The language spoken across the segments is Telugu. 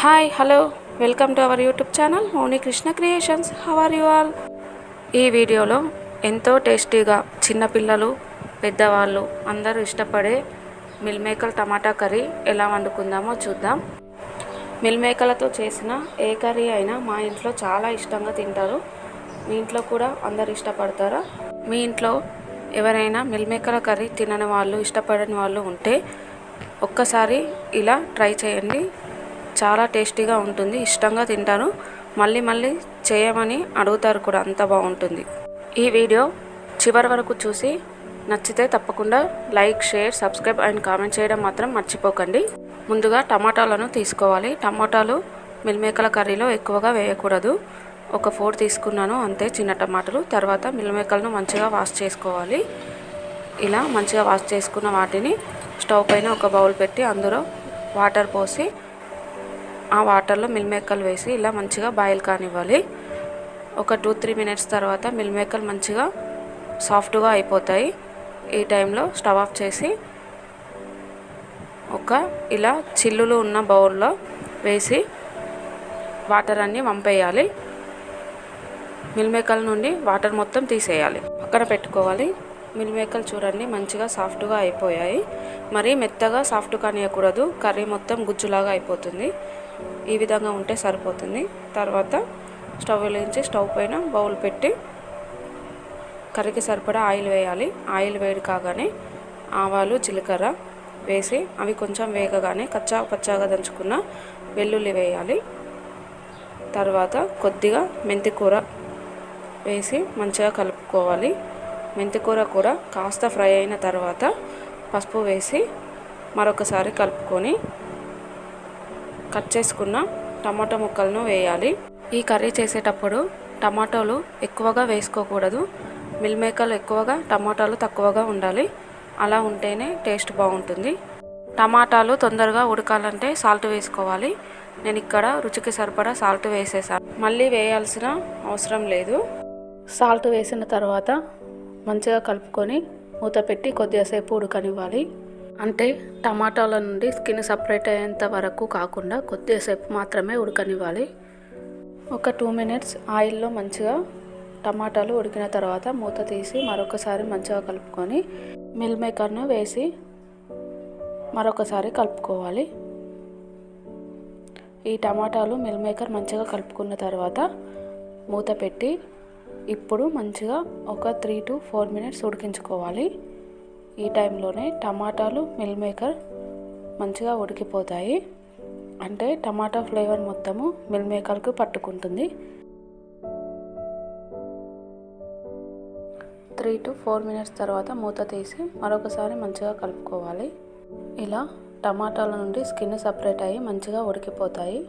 Hi hello welcome to our YouTube channel Mouni Krishna creations. How are you all? ఈ వీడియోలో ఎంతో టేస్టీగా చిన్నపిల్లలు పెద్దవాళ్ళు అందరూ ఇష్టపడే మిల్ మేకర్ టమాటా కర్రీ ఎలా వండుకుందామో చూద్దాం. మిల్ మేకర్లతో చేసిన ఏ కర్రీ అయినా మా ఇంట్లో చాలా ఇష్టంగా తింటారు. మీ ఇంట్లో కూడా అందరు ఇష్టపడతారా? మీ ఇంట్లో ఎవరైనా మిల్ మేకర్ కర్రీ తినని వాళ్ళు ఇష్టపడని వాళ్ళు ఉంటే ఒక్కసారి ఇలా ట్రై చేయండి. చాలా టేస్టీగా ఉంటుంది, ఇష్టంగా తింటాను, మళ్ళీ చేయమని అడుగుతారు కూడా, అంత బాగుంటుంది. ఈ వీడియో చివరి వరకు చూసి నచ్చితే తప్పకుండా like, share, subscribe and comment చేయడం మాత్రం మర్చిపోకండి. ముందుగా టమాటాలను తీసుకోవాలి. టమాటాలు మిల్ మేకర్ కర్రీలో ఎక్కువగా వేయకూడదు. ఒక 4 తీసుకున్నాను అంతే, చిన్న టమాటాలు. తర్వాత మిల్ మేకర్లను మంచిగా వాష్ చేసుకోవాలి. ఇలా మంచిగా వాష్ చేసుకున్న వాటిని స్టవ్ పైన ఒక బౌల్ పెట్టి అందులో వాటర్ పోసి ఆ వాటర్లో మిల్ మేకర్లు వేసి ఇలా మంచిగా బాయిల్ కానివ్వాలి. ఒక 2-3 మినిట్స్ తర్వాత మిల్ మేకర్లు మంచిగా సాఫ్ట్గా అయిపోతాయి. ఈ టైంలో స్టవ్ ఆఫ్ చేసి ఒక ఇలా చిల్లులు ఉన్న బౌల్లో వేసి వాటర్ అన్నీ వంపేయాలి. మిల్ మేకర్ల నుండి వాటర్ మొత్తం తీసేయాలి, పక్కన పెట్టుకోవాలి. మిల్ మేకర్లు చూడండి మంచిగా సాఫ్ట్గా అయిపోయాయి. మరీ మెత్తగా సాఫ్ట్ కానియకూడదు, కర్రీ మొత్తం గుజ్జులాగా అయిపోతుంది. ఈ విధంగా ఉంటే సరిపోతుంది. తర్వాత స్టవ్ వెలిగించి స్టవ్ పైన బౌల్ పెట్టి కర్రీకి సరిపడా ఆయిల్ వేయాలి. ఆయిల్ వేడి కాగానే ఆవాలు, జీలకర్ర వేసి అవి కొంచెం వేగగానే పచ్చాగా దంచుకున్న వెల్లుల్లి వేయాలి. తర్వాత కొద్దిగా మెంతి కూర వేసి మంచిగా కలుపుకోవాలి. మెంతి కూర కూడా కాస్త ఫ్రై అయిన తర్వాత పసుపు వేసి మరొకసారి కలుపుకొని కట్ చేసుకున్న టమాటా ముక్కలను వేయాలి. ఈ కర్రీ చేసేటప్పుడు టమాటాలు ఎక్కువగా వేసుకోకూడదు. మిల్ మేకర్లు ఎక్కువగా, టమాటాలు తక్కువగా ఉండాలి. అలా ఉంటేనే టేస్ట్ బాగుంటుంది. టమాటాలు తొందరగా ఉడకాలంటే సాల్ట్ వేసుకోవాలి. నేను ఇక్కడ రుచికి సరిపడా సాల్ట్ వేసేసాను, మళ్ళీ వేయాల్సిన అవసరం లేదు. సాల్ట్ వేసిన తర్వాత మంచిగా కలుపుకొని మూత పెట్టి కొద్దిసేపు ఉడకనివ్వాలి. అంటే టమాటాల నుండి స్కిన్ సపరేట్ అయ్యేంత వరకు కాకుండా కొద్దిసేపు మాత్రమే ఉడకనివ్వాలి. ఒక 2 మినిట్స్ ఆయిల్లో మంచిగా టమాటాలు ఉడికిన తర్వాత మూత తీసి మరొకసారి మంచిగా కలుపుకొని మిల్ మేకర్ను వేసి మరొకసారి కలుపుకోవాలి. ఈ టమాటాలు మిల్ మేకర్ మంచిగా కలుపుకున్న తర్వాత మూత పెట్టి ఇప్పుడు మంచిగా ఒక 3-4 మినిట్స్ ఉడికించుకోవాలి. ఈ టైంలోనే టమాటాలు, మిల్ మేకర్ మంచిగా ఉడికిపోతాయి. అంటే టమాటా ఫ్లేవర్ మొత్తము మిల్ మేకర్కు పట్టుకుంటుంది. 3-4 మినిట్స్ తర్వాత మూత తీసి మరొకసారి మంచిగా కలుపుకోవాలి. ఇలా టమాటాల నుండి స్కిన్ సపరేట్ అయ్యి మంచిగా ఉడికిపోతాయి.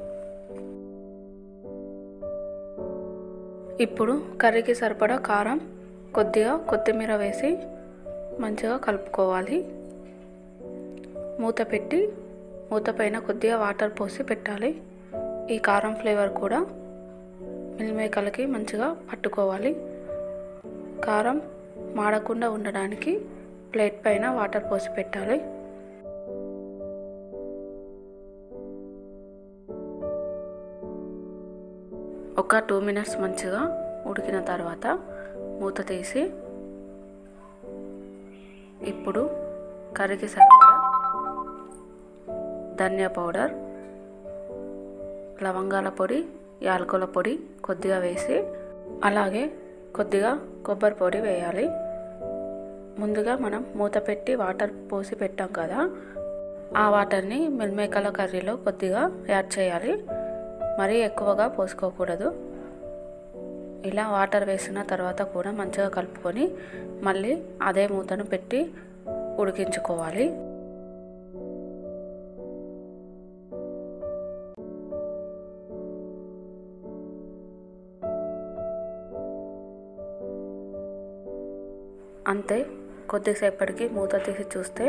ఇప్పుడు కర్రీకి సరిపడా కారం, కొద్దిగా కొత్తిమీర వేసి మంచిగా కలుపుకోవాలి. మూత పెట్టి మూత పైన కొద్దిగా వాటర్ పోసి పెట్టాలి. ఈ కారం ఫ్లేవర్ కూడా మిల్ మేకర్లకి మంచిగా పట్టుకోవాలి. కారం మాడకుండా ఉండడానికి ప్లేట్ పైన వాటర్ పోసి పెట్టాలి. ఒక 2 మినిట్స్ మంచిగా ఉడికిన తర్వాత మూత తీసి ఇప్పుడు కర్రీకి సరిపడా ధనియా పౌడర్, లవంగాల పొడి, యాలకుల పొడి కొద్దిగా వేసి అలాగే కొద్దిగా కొబ్బరి పొడి వేయాలి. ముందుగా మనం మూత పెట్టి వాటర్ పోసి పెట్టాం కదా, ఆ వాటర్ని మిల్ మేకర్ల కర్రీలో కొద్దిగా యాడ్ చేయాలి. మరీ ఎక్కువగా పోసుకోకూడదు. ఇలా వాటర్ వేసిన తర్వాత కూడా మంచిగా కలుపుకొని మళ్ళీ అదే మూతను పెట్టి ఉడికించుకోవాలి. అంతే, కొద్దిసేపటికి మూత తీసి చూస్తే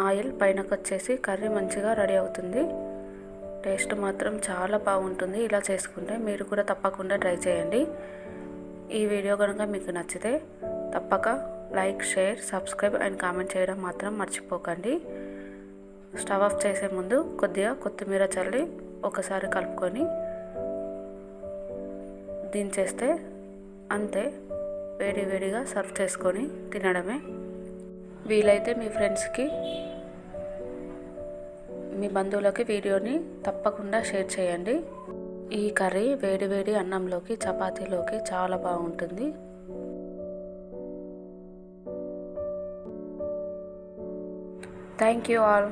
ఆయిల్ పైనకు వచ్చేసి కర్రీ మంచిగా రెడీ అవుతుంది. టేస్ట్ మాత్రం చాలా బాగుంటుంది. ఇలా చేసుకుంటే మీరు కూడా తప్పకుండా ట్రై చేయండి. ఈ వీడియో కనుక మీకు నచ్చితే తప్పక like, share, subscribe and comment చేయడం మాత్రం మర్చిపోకండి. స్టవ్ ఆఫ్ చేసే ముందు కొద్దిగా కొత్తిమీర చల్లి ఒకసారి కలుపుకొని దించేస్తే అంతే, వేడి వేడిగా సర్వ్ చేసుకొని తినడమే. వీలైతే మీ ఫ్రెండ్స్కి, మీ బంధువులకి వీడియోని తప్పకుండా షేర్ చేయండి. ఈ కర్రీ వేడి వేడి అన్నంలోకి, చపాతీలోకి చాలా బాగుంటుంది. Thank you all.